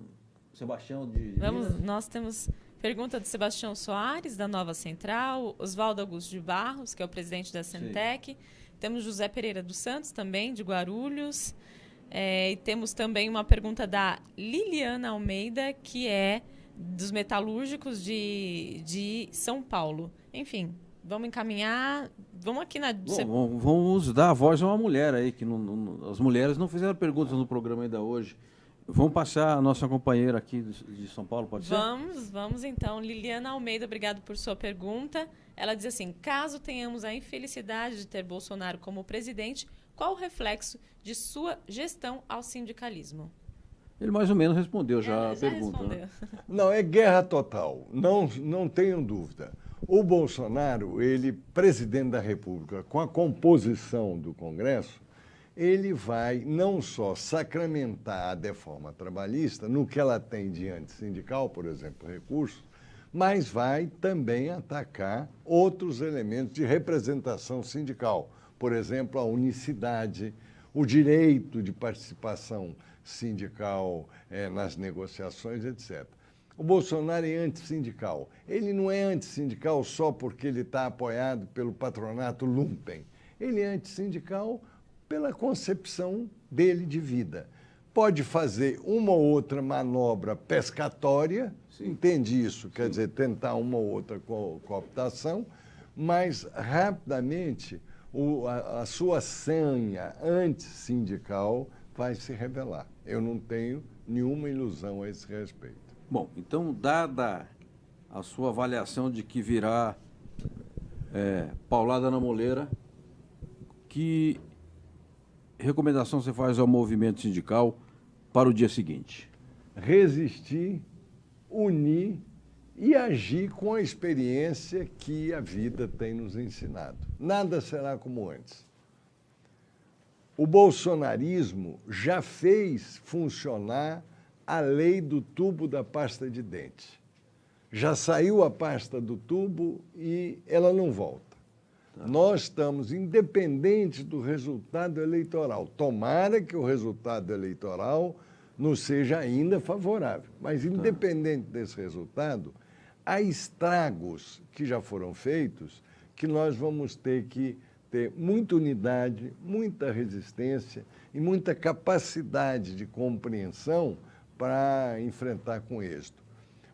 Sebastião de... Nós temos pergunta do Sebastião Soares, da Nova Central, Oswaldo Augusto de Barros, que é o presidente da Centec. Sim. Temos José Pereira dos Santos, também, de Guarulhos. E temos também uma pergunta da Liliana Almeida, que é dos metalúrgicos de São Paulo. Enfim, vamos encaminhar, Vamos aqui na... Bom, vamos dar a voz a uma mulher aí, que as mulheres não fizeram perguntas no programa ainda hoje. Vamos passar a nossa companheira aqui de São Paulo, pode ser? Vamos então. Liliana Almeida, obrigado por sua pergunta. Ela diz assim, caso tenhamos a infelicidade de ter Bolsonaro como presidente, qual o reflexo de sua gestão ao sindicalismo? Ele mais ou menos respondeu já a pergunta. Respondeu. Não, é guerra total, não tenham dúvida. O Bolsonaro, ele, presidente da República, com a composição do Congresso, ele vai não só sacramentar a reforma trabalhista, no que ela tem de antissindical, por exemplo, recursos, mas vai também atacar outros elementos de representação sindical. Por exemplo, a unicidade, o direito de participação sindical nas negociações, etc. O Bolsonaro é antissindical. Ele não é antissindical só porque ele está apoiado pelo patronato lumpen. Ele é antissindical pela concepção dele de vida. Pode fazer uma ou outra manobra pescatória, entende isso, quer dizer, tentar uma ou outra cooptação, mas rapidamente a sua sanha antissindical vai se revelar. Eu não tenho nenhuma ilusão a esse respeito. Bom, então, dada a sua avaliação de que virá paulada na moleira, que recomendação você faz ao movimento sindical para o dia seguinte? Resistir, unir e agir com a experiência que a vida tem nos ensinado. Nada será como antes. O bolsonarismo já fez funcionar a lei do tubo da pasta de dente. Já saiu a pasta do tubo e ela não volta. Nós estamos independentes do resultado eleitoral. Tomara que o resultado eleitoral nos seja ainda favorável. Mas, independente desse resultado, há estragos que já foram feitos que nós vamos ter que ter muita unidade, muita resistência e muita capacidade de compreensão para enfrentar com êxito.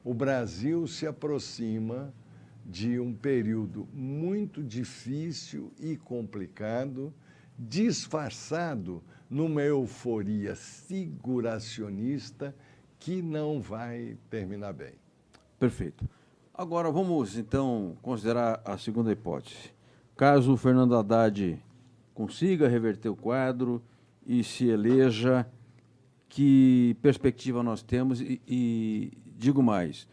O Brasil se aproxima de um período muito difícil e complicado, disfarçado numa euforia seguracionista que não vai terminar bem. Perfeito. Agora vamos, então, considerar a segunda hipótese. Caso o Fernando Haddad consiga reverter o quadro e se eleja, que perspectiva nós temos? E digo mais,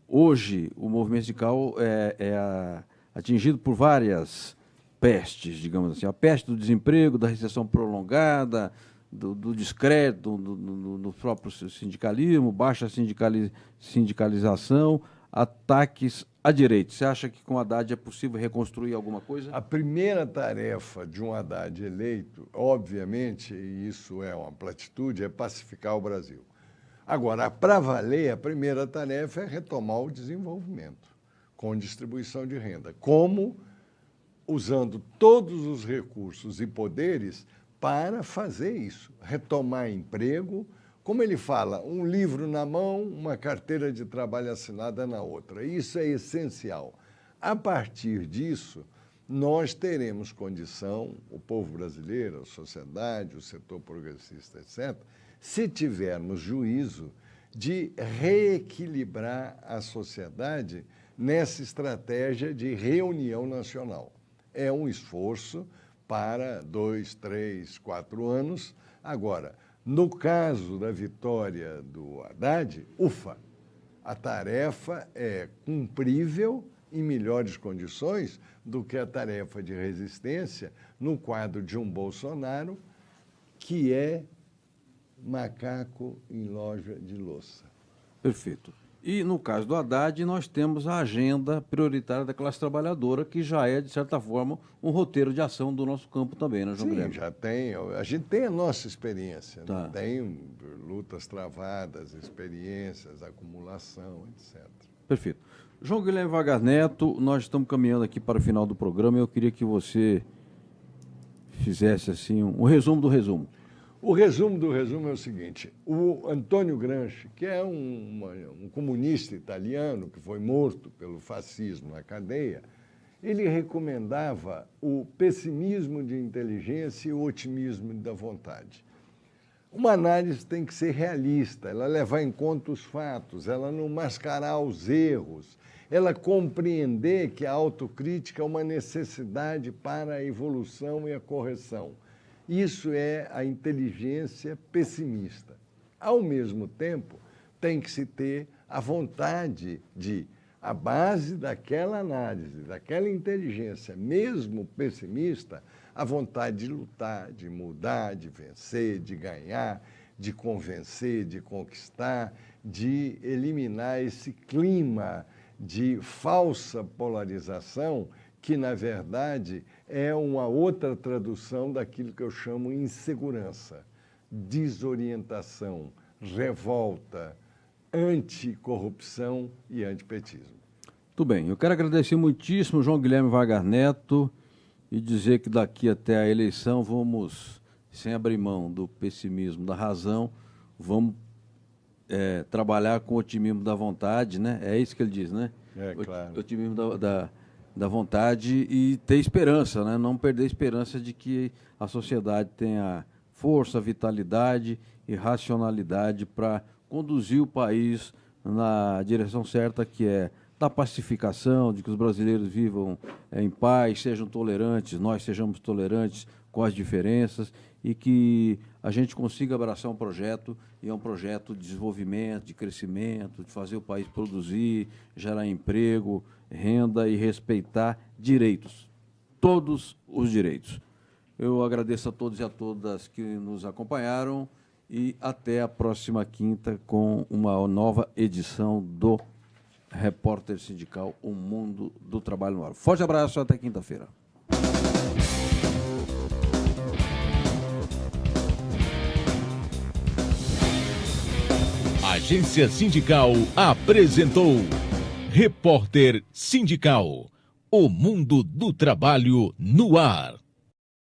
hoje o movimento sindical é atingido por várias pestes, digamos assim. A peste do desemprego, da recessão prolongada, do descrédito do próprio sindicalismo, baixa sindicalização, ataques à direita. Você acha que com Haddad é possível reconstruir alguma coisa? A primeira tarefa de um Haddad eleito, obviamente, e isso é uma platitude, é pacificar o Brasil. Agora, para valer, a primeira tarefa é retomar o desenvolvimento, com distribuição de renda. Como? Usando todos os recursos e poderes para fazer isso, retomar emprego. Como ele fala, um livro na mão, uma carteira de trabalho assinada na outra. Isso é essencial. A partir disso, nós teremos condição, o povo brasileiro, a sociedade, o setor progressista, etc., se tivermos juízo de reequilibrar a sociedade nessa estratégia de reunião nacional. É um esforço para 2, 3, 4 anos. Agora, no caso da vitória do Haddad, ufa, a tarefa é cumprível em melhores condições do que a tarefa de resistência no quadro de um Bolsonaro que é macaco em loja de louça. Perfeito. E, no caso do Haddad, nós temos a agenda prioritária da classe trabalhadora, que já é, de certa forma, um roteiro de ação do nosso campo também, né, João Guilherme? Sim, já tem. A gente tem a nossa experiência. Tá. Né? Tem lutas travadas, experiências, acumulação, etc. Perfeito. João Guilherme Vargas Neto, nós estamos caminhando aqui para o final do programa e eu queria que você fizesse assim um resumo do resumo. O resumo do resumo é o seguinte: o Antônio Gramsci, que é um comunista italiano que foi morto pelo fascismo na cadeia, ele recomendava o pessimismo de inteligência e o otimismo da vontade. Uma análise tem que ser realista, ela levar em conta os fatos, ela não mascarar os erros, ela compreender que a autocrítica é uma necessidade para a evolução e a correção. Isso é a inteligência pessimista. Ao mesmo tempo, tem que se ter a vontade de, a base daquela análise, daquela inteligência, mesmo pessimista, a vontade de lutar, de mudar, de vencer, de ganhar, de convencer, de conquistar, de eliminar esse clima de falsa polarização que, na verdade, é uma outra tradução daquilo que eu chamo insegurança, desorientação, revolta, anticorrupção e antipetismo. Tudo bem, eu quero agradecer muitíssimo João Guilherme Vargas Neto e dizer que daqui até a eleição vamos, sem abrir mão do pessimismo, da razão, vamos trabalhar com o otimismo da vontade, né? É isso que ele diz, né? É, claro. O otimismo da vontade e ter esperança, né? Não perder a esperança de que a sociedade tenha força, vitalidade e racionalidade para conduzir o país na direção certa, que é da pacificação, de que os brasileiros vivam em paz, sejam tolerantes, nós sejamos tolerantes com as diferenças e que a gente consiga abraçar um projeto, e é um projeto de desenvolvimento, de crescimento, de fazer o país produzir, gerar emprego, renda e respeitar direitos, todos os direitos. Eu agradeço a todos e a todas que nos acompanharam e até a próxima quinta com uma nova edição do Repórter Sindical, O Mundo do Trabalho no Ar. Forte abraço, até quinta-feira. A Agência Sindical apresentou Repórter Sindical, O Mundo do Trabalho no Ar.